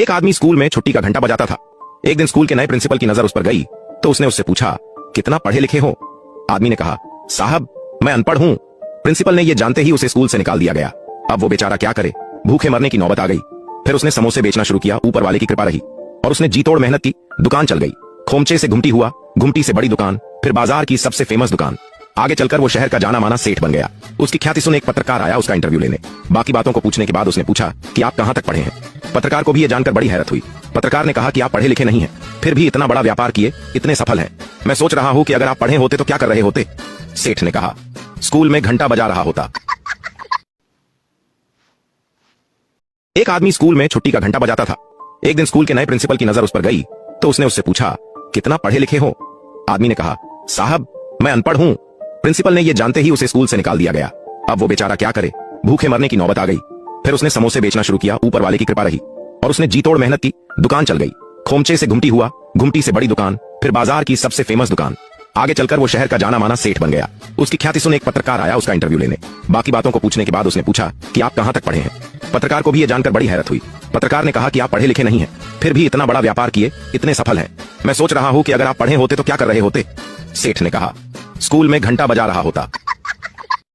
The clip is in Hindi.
एक आदमी स्कूल में छुट्टी का घंटा बजाता था। एक दिन स्कूल के नए प्रिंसिपल की नजर उस पर गई तो उसने उससे पूछा, कितना पढ़े लिखे हो? आदमी ने कहा, साहब मैं अनपढ़ हूं। प्रिंसिपल ने यह जानते ही उसे स्कूल से निकाल दिया गया। अब वो बेचारा क्या करे, भूखे मरने की नौबत आ गई। फिर उसने समोसे बेचना शुरू किया। ऊपर वाले की कृपा रही और उसने जी तोड़ मेहनत की। दुकान चल गई। खोमचे से घुमटी हुआ, घुमटी से बड़ी दुकान, फिर बाजार की सबसे फेमस दुकान। आगे चलकर वो शहर का जाना माना सेठ बन गया। उसकी ख्याति सुन एक पत्रकार आया उसका इंटरव्यू लेने। बाकी बातों को पूछने के बाद उसने पूछा कि आप कहां तक पढ़े हैं। पत्रकार को भी यह जानकर बड़ी हैरत हुई। पत्रकार ने कहा कि आप पढ़े लिखे नहीं हैं, फिर भी इतना बड़ा व्यापार किए, इतने सफल हैं। मैं सोच रहा हूं कि अगर आप पढ़े होते तो क्या कर रहे होते। सेठ ने कहा, स्कूल में घंटा बजा रहा होता। एक आदमी स्कूल में छुट्टी का घंटा बजाता था। एक दिन स्कूल के नए प्रिंसिपल की नजर उस पर गई तो उसने उससे पूछा, कितना पढ़े लिखे हो? आदमी ने कहा, साहब मैं अनपढ़ हूं। प्रिंसिपल ने यह जानते ही उसे स्कूल से निकाल दिया गया। अब वो बेचारा क्या करे, भूखे मरने की नौबत आ गई। फिर उसने समोसे बेचना शुरू किया। ऊपर वाले की कृपा रही और उसने जी तोड़ मेहनत की। दुकान चल गई। खोमचे से घुमटी हुआ, घुमटी से बड़ी दुकान, फिर बाजार की सबसे फेमस दुकान। आगे चलकर वो शहर का जाना माना सेठ बन गया। उसकी ख्याति सुन एक पत्रकार आया उसका इंटरव्यू लेने। बाकी बातों को पूछने के बाद उसने पूछा कि आप कहां तक पढ़े हैं। पत्रकार को भी यह जानकर बड़ी हैरत हुई। पत्रकार ने कहा कि आप पढ़े लिखे नहीं हैं, फिर भी इतना बड़ा व्यापार किए, इतने सफल हैं। मैं सोच रहा हूं कि अगर आप पढ़े होते तो क्या कर रहे होते। सेठ ने कहा, स्कूल में घंटा बजा रहा होता।